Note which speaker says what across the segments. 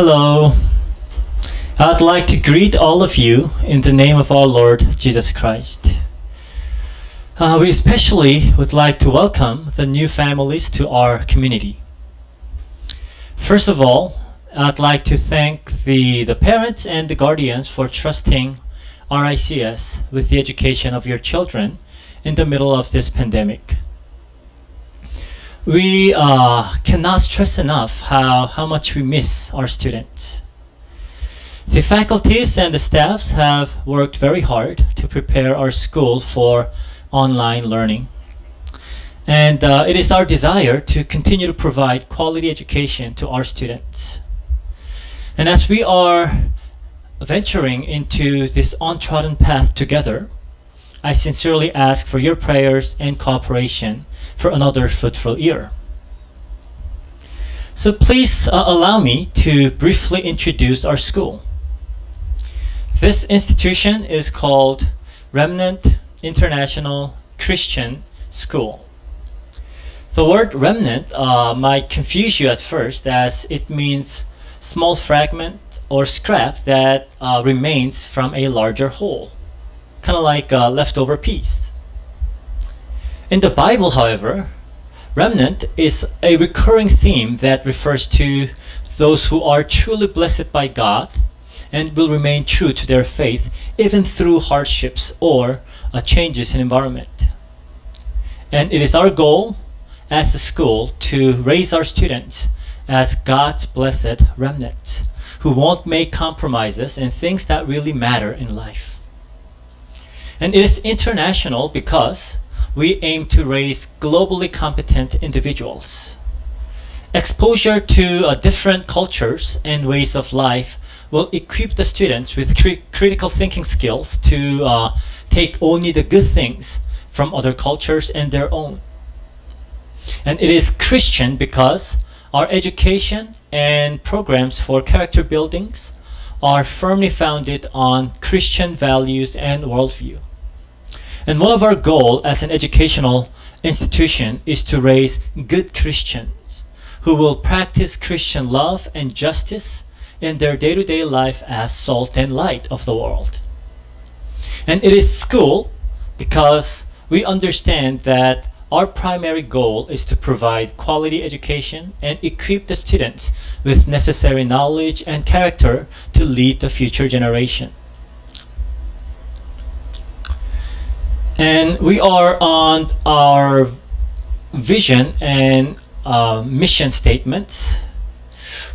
Speaker 1: Hello. I'd like to greet all of you in the name of our Lord Jesus Christ. We especially would like to welcome the new families to our community. First of all, I'd like to thank the parents and the guardians for trusting RICS with the education of your children in the middle of this pandemic. We cannot stress enough how much we miss our students. The faculties and the staffs have worked very hard to prepare our school for online learning. And it is our desire to continue to provide quality education to our students. And as we are venturing into this untrodden path together, I sincerely ask for your prayers and cooperation for another fruitful year. So please allow me to briefly introduce our school. This institution is called Remnant International Christian School. The word remnant might confuse you at first, as it means small fragment or scrap that remains from a larger whole, kind of like a leftover piece. In the Bible, however, remnant is a recurring theme that refers to those who are truly blessed by God and will remain true to their faith even through hardships or changes in environment. And it is our goal as the school to raise our students as God's blessed remnants who won't make compromises in things that really matter in life. And it is international because we aim to raise globally competent individuals. Exposure to different cultures and ways of life will equip the students with critical thinking skills to take only the good things from other cultures and their own. And it is Christian because our education and programs for character buildings are firmly founded on Christian values and worldview. And one of our goals as an educational institution is to raise good Christians who will practice Christian love and justice in their day-to-day life as salt and light of the world. And it is school because we understand that our primary goal is to provide quality education and equip the students with necessary knowledge and character to lead the future generation. And we are on our vision and mission statements.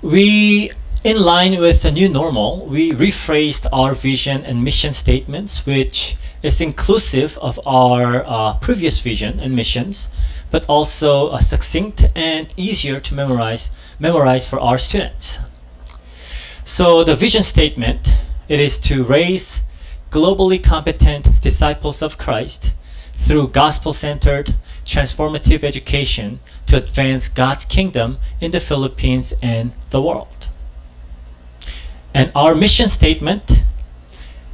Speaker 1: In line with the new normal, we rephrased our vision and mission statements, which is inclusive of our previous vision and missions, but also succinct and easier to memorize for our students. So the vision statement, it is to raise globally competent disciples of Christ through gospel-centered, transformative education to advance God's kingdom in the Philippines and the world. And our mission statement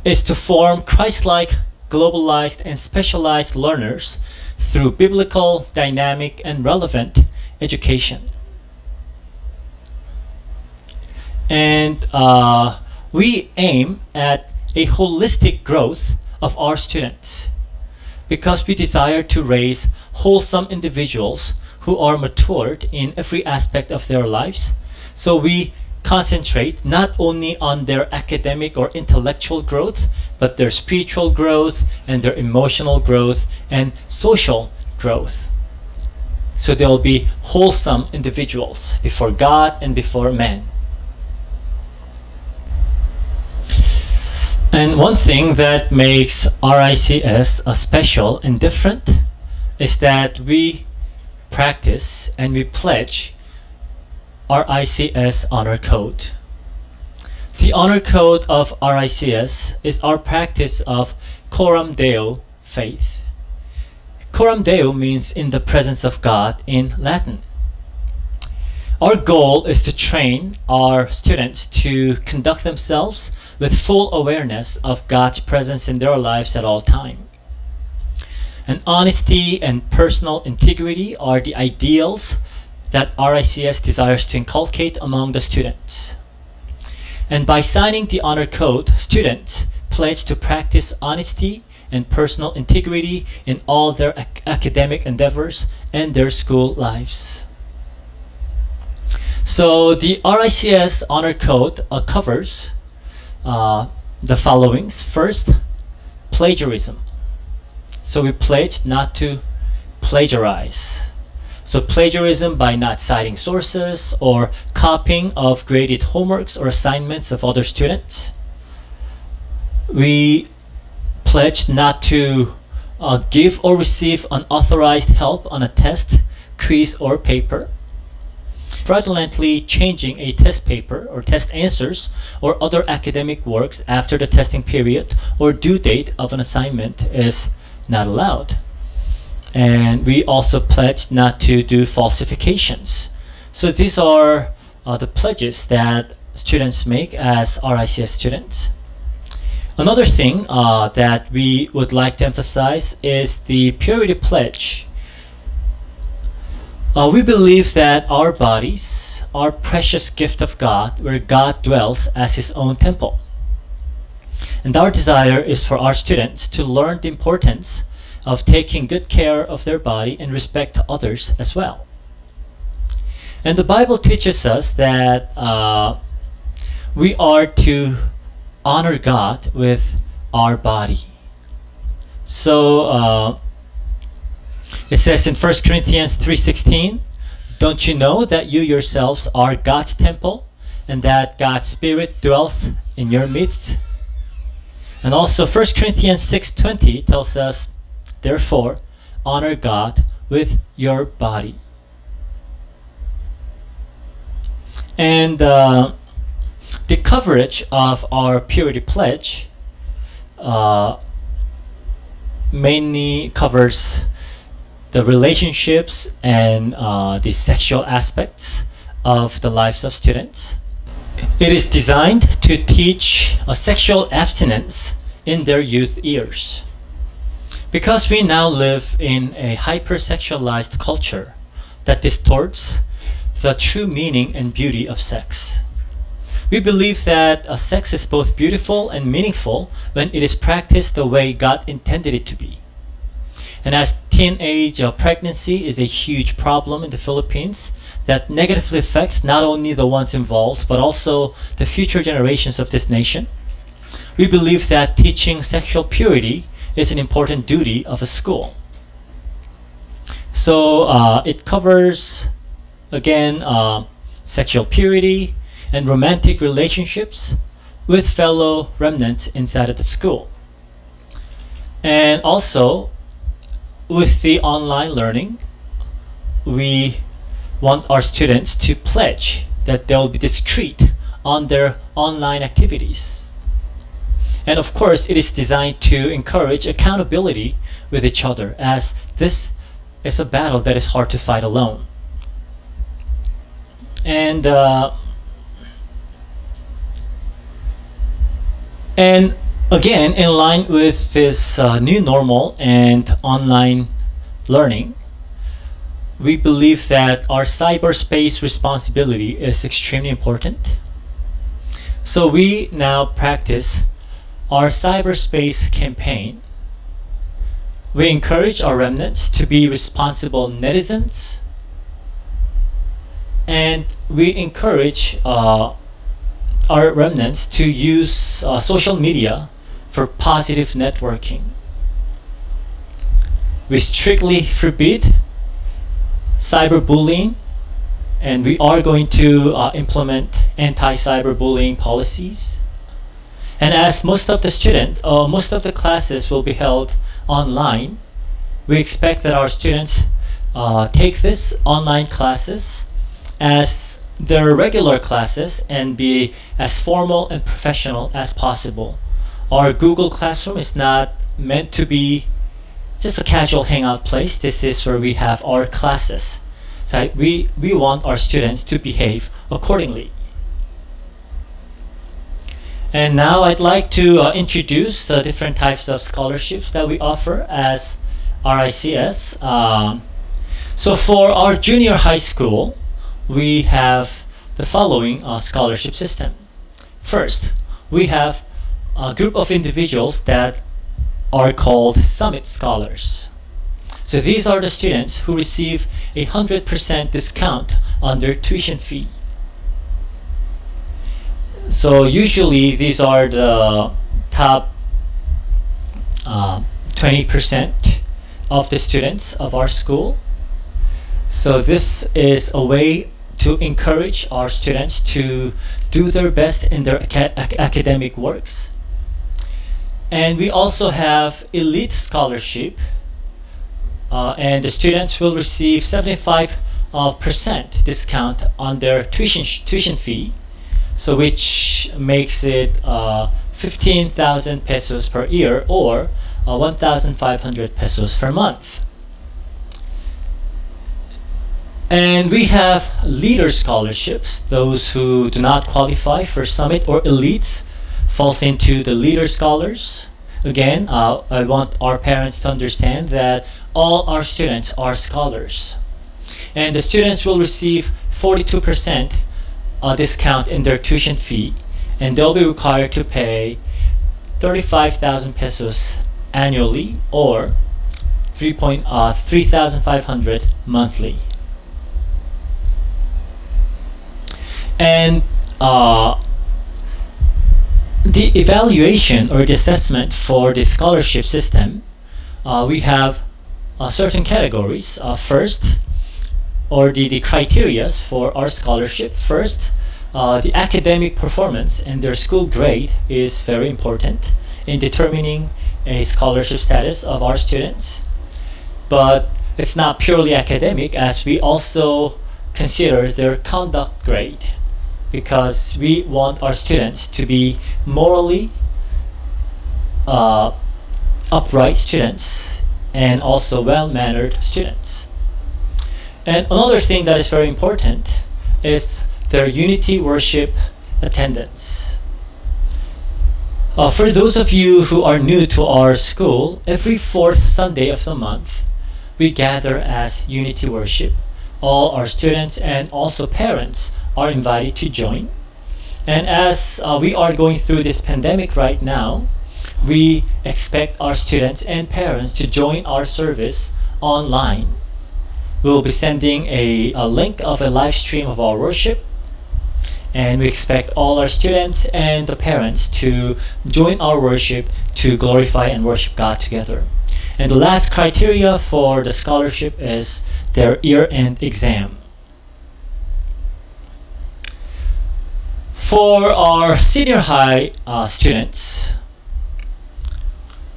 Speaker 1: is to form Christ-like, globalized, and specialized learners through biblical, dynamic, and relevant education. And we aim at a holistic growth of our students because we desire to raise wholesome individuals who are matured in every aspect of their lives. So we concentrate not only on their academic or intellectual growth, but their spiritual growth and their emotional growth and social growth. So they will be wholesome individuals before God and before men. And one thing that makes RICS special and different is that we practice and we pledge our RICS Honor Code. The Honor Code of RICS is our practice of Coram Deo faith. Coram Deo means in the presence of God in Latin. Our goal is to train our students to conduct themselves with full awareness of God's presence in their lives at all times. And honesty and personal integrity are the ideals that RICS desires to inculcate among the students. And by signing the honor code, students pledge to practice honesty and personal integrity in all their academic endeavors and their school lives. So the RICS honor code covers the followings. First, plagiarism. So we pledge not to plagiarize. So plagiarism by not citing sources or copying of graded homeworks or assignments of other students. We pledge not to give or receive unauthorized help on a test, quiz, or paper. Fraudulently changing a test paper or test answers or other academic works after the testing period or due date of an assignment is not allowed. And we also pledge not to do falsifications. So these are the pledges that students make as RICS students. Another thing that we would like to emphasize is the purity pledge. We believe that our bodies are precious gift of God, where God dwells as His own temple. And our desire is for our students to learn the importance of taking good care of their body and respect to others as well. And the Bible teaches us that we are to honor God with our body. So it says in 1 Corinthians 3:16, "Don't you know that you yourselves are God's temple and that God's Spirit dwells in your midst?" And also 1 Corinthians 6:20 tells us, "Therefore, honor God with your body." And the coverage of our purity pledge mainly covers the relationships and the sexual aspects of the lives of students. It is designed to teach a sexual abstinence in their youth years. Because we now live in a hypersexualized culture that distorts the true meaning and beauty of sex. We believe that sex is both beautiful and meaningful when it is practiced the way God intended it to be. And as teenage pregnancy is a huge problem in the Philippines that negatively affects not only the ones involved but also the future generations of this nation, we believe that teaching sexual purity is an important duty of a school. So it covers, again, sexual purity and romantic relationships with fellow remnants inside of the school. And also, with the online learning, we want our students to pledge that they'll be discreet on their online activities. And of course, it is designed to encourage accountability with each other, as this is a battle that is hard to fight alone. And again, in line with this new normal and online learning, we believe that our cyberspace responsibility is extremely important. So we now practice our cyberspace campaign. We encourage our remnants to be responsible netizens, and we encourage our remnants to use social media for positive networking. We strictly forbid cyberbullying, and we are going to implement anti-cyberbullying policies. And as most of the classes will be held online, we expect that our students take this online classes as their regular classes and be as formal and professional as possible. Our Google Classroom is not meant to be just a casual hangout place. This is where we have our classes. So we want our students to behave accordingly. And now I'd like to introduce the different types of scholarships that we offer as RICS. So for our junior high school, we have the following scholarship system. First, we have a group of individuals that are called Summit Scholars. So these are the students who receive 100% discount on their tuition fee. So usually these are the top 20% of the students of our school. So this is a way to encourage our students to do their best in their academic works. And we also have elite scholarship, and the students will receive 75% discount on their tuition fee, so which makes it 15,000 pesos per year, or 1,500 pesos per month. And we have leader scholarships. Those who do not qualify for Summit or Elites falls into the leader scholars. Again, I want our parents to understand that all our students are scholars. And the students will receive 42% discount in their tuition fee, and they'll be required to pay 35,000 pesos annually, or 3,500 monthly. And the evaluation or the assessment for the scholarship system, we have certain categories. First, or the criterias for our scholarship. First, the academic performance and their school grade is very important in determining a scholarship status of our students. But it's not purely academic, as we also consider their conduct grade, because we want our students to be morally upright students and also well-mannered students. And another thing that is very important is their unity worship attendance. For those of you who are new to our school, every fourth Sunday of the month, we gather as unity worship. All our students and also parents are invited to join. And as we are going through this pandemic right now, we expect our students and parents to join our service online. We'll be sending a link of a live stream of our worship, and we expect all our students and the parents to join our worship to glorify and worship God together. And the last criteria for the scholarship is their year-end exam. For our senior high students,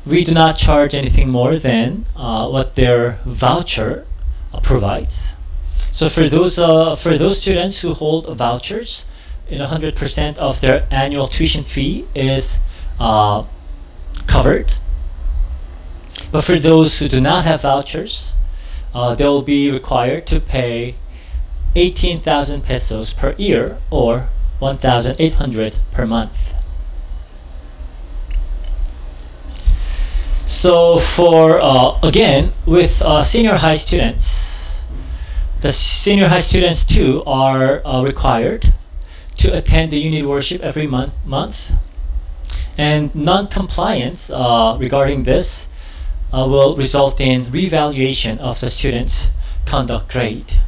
Speaker 1: we do not charge anything more than what their voucher provides. So for those students who hold vouchers, 100% of their annual tuition fee is covered. But for those who do not have vouchers, they will be required to pay 18,000 pesos per year, or 1,800 per month. So for again, with senior high students, the senior high students too are required to attend the unit worship every month, and non-compliance regarding this will result in revaluation of the student's conduct grade.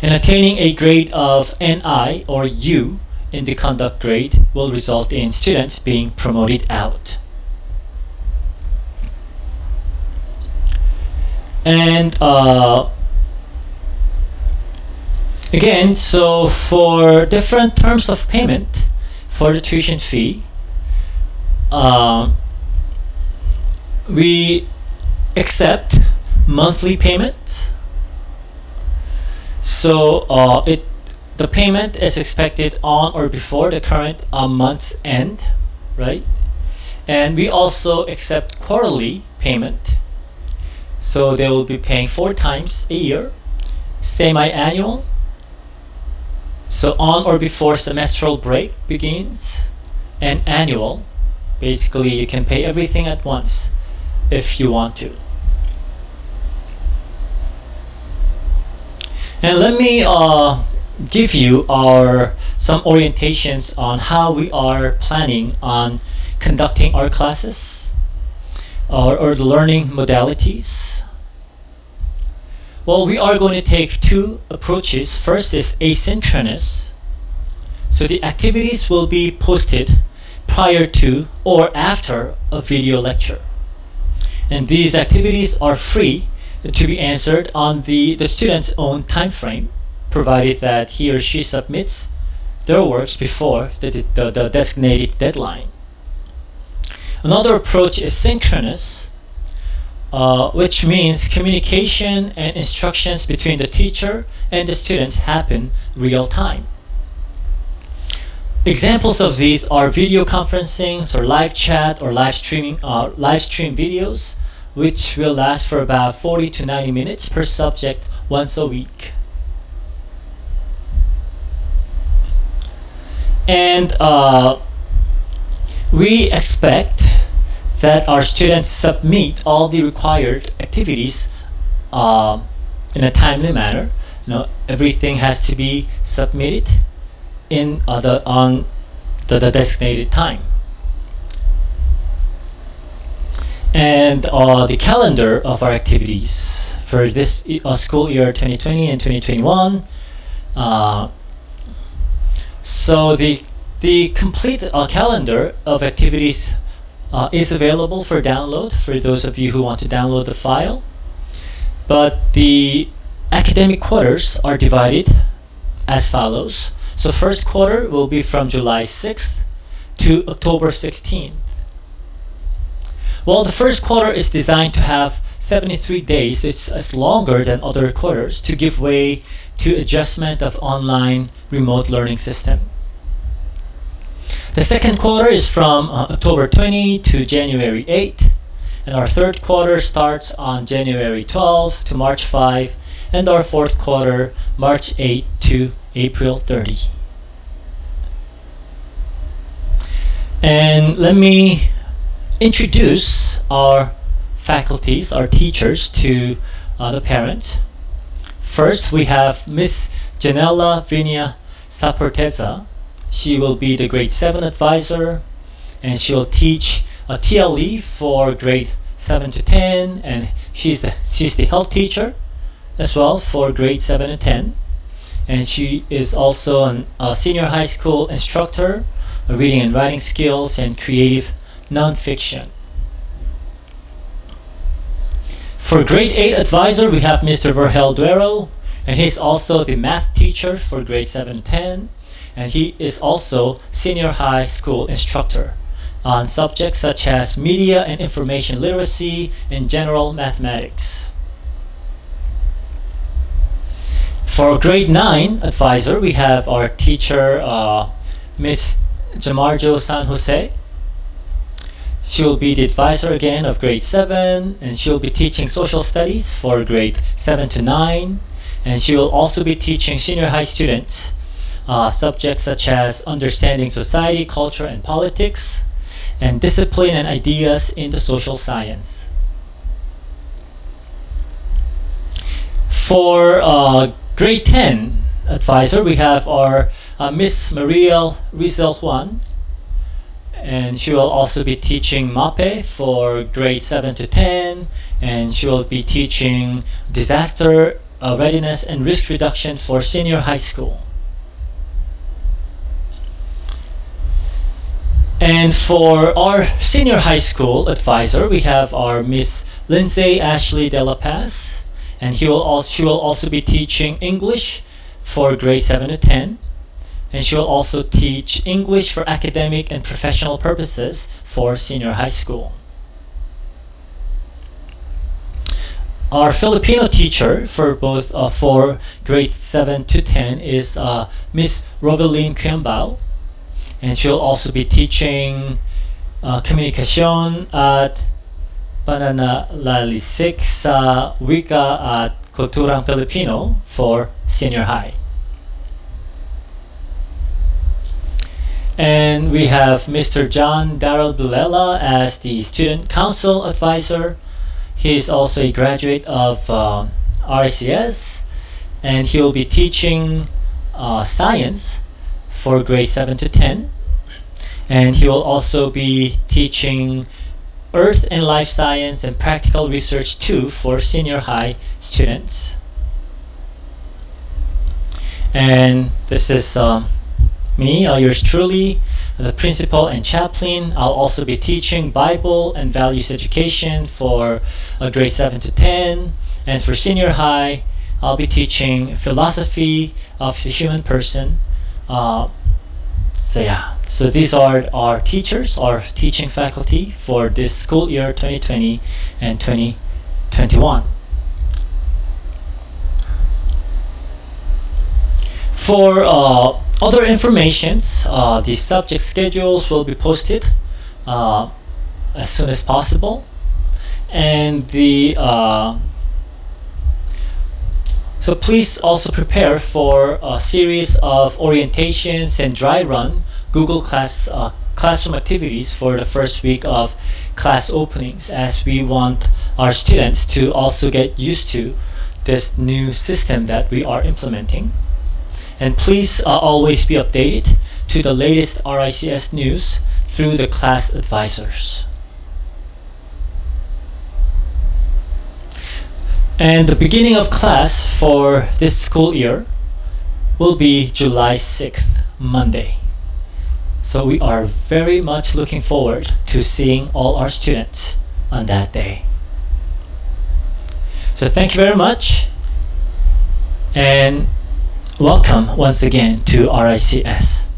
Speaker 1: And attaining a grade of NI or U in the conduct grade will result in students being promoted out. And again, so for different terms of payment for the tuition fee, we accept monthly payment. So the payment is expected on or before the current month's end, right? And we also accept quarterly payment. So they will be paying 4 times a year, semi-annual, so on or before semestral break begins, and annual. Basically, you can pay everything at once if you want to. And let me give you our some orientations on how we are planning on conducting our classes or the learning modalities. Well, we are going to take two approaches. First is asynchronous. So the activities will be posted prior to or after a video lecture. And these activities are free to be answered on the student's own time frame, provided that he or she submits their works before the designated deadline. Another approach is synchronous, which means communication and instructions between the teacher and the students happen real time. Examples of these are video conferencing or live chat or live stream videos, which will last for about 40 to 90 minutes per subject once a week. And we expect that our students submit all the required activities in a timely manner. Everything has to be submitted on the designated time. And the calendar of our activities for this school year 2020 and 2021. So the complete calendar of activities is available for download for those of you who want to download the file. But the academic quarters are divided as follows. So first quarter will be from July 6th to October 16th. Well, the first quarter is designed to have 73 days. It's longer than other quarters to give way to adjustment of online remote learning system. The second quarter is from October 20 to January 8, and our third quarter starts on January 12 to March 5, and our fourth quarter March 8 to April 30. And let me introduce our faculties, our teachers, to the parents. First, we have Miss Janella Vinia Saporteza. She will be the grade 7 advisor, and she will teach a TLE for grade 7 to 10, and she's the health teacher as well for grade 7 and 10. And she is also a senior high school instructor, reading and writing skills, and creative nonfiction. For grade 8 advisor, we have Mr. Vergel Duero, and he's also the math teacher for grade 7 and 10, and he is also senior high school instructor on subjects such as media and information literacy and general mathematics. For grade 9 advisor, we have our teacher, Miss Jamarjo San Jose. She will be the advisor again of grade 7, and she will be teaching social studies for grade 7 to 9, and she will also be teaching senior high students subjects such as understanding society, culture, and politics, and discipline and ideas in the social science. For grade 10 advisor, we have our Miss Mariel Rizel Juan, and she will also be teaching MAPE for grade 7 to 10, and she will be teaching disaster readiness and risk reduction for senior high school. And for our senior high school advisor, we have our Miss Lindsay Ashley De La Paz, and she will also be teaching English for grade 7 to 10, and she will also teach English for academic and professional purposes for senior high school. Our Filipino teacher for both for grade 7 to 10 is Miss Robeline Quiambao, and she'll also be teaching Komunikasyon at Pananaliksik sa Wika at Kulturang Pilipino for senior high. And we have Mr. John Darrell Bulela as the student council advisor. He is also a graduate of RICS, and he will be teaching science for grade 7 to 10. And he will also be teaching Earth and Life Science and Practical Research 2 for senior high students. And this is me, yours truly, the principal and chaplain. I'll also be teaching Bible and values education for grade 7 to 10. And for senior high, I'll be teaching philosophy of the human person. So these are our teachers, our teaching faculty for this school year 2020 and 2021. For other informations, the subject schedules will be posted as soon as possible, and so please also prepare for a series of orientations and dry run Google Classroom activities for the first week of class openings, as we want our students to also get used to this new system that we are implementing. And please always be updated to the latest RICS news through the class advisors. And the beginning of class for this school year will be July 6th, Monday. So we are very much looking forward to seeing all our students on that day. So thank you very much, and welcome once again to RICS.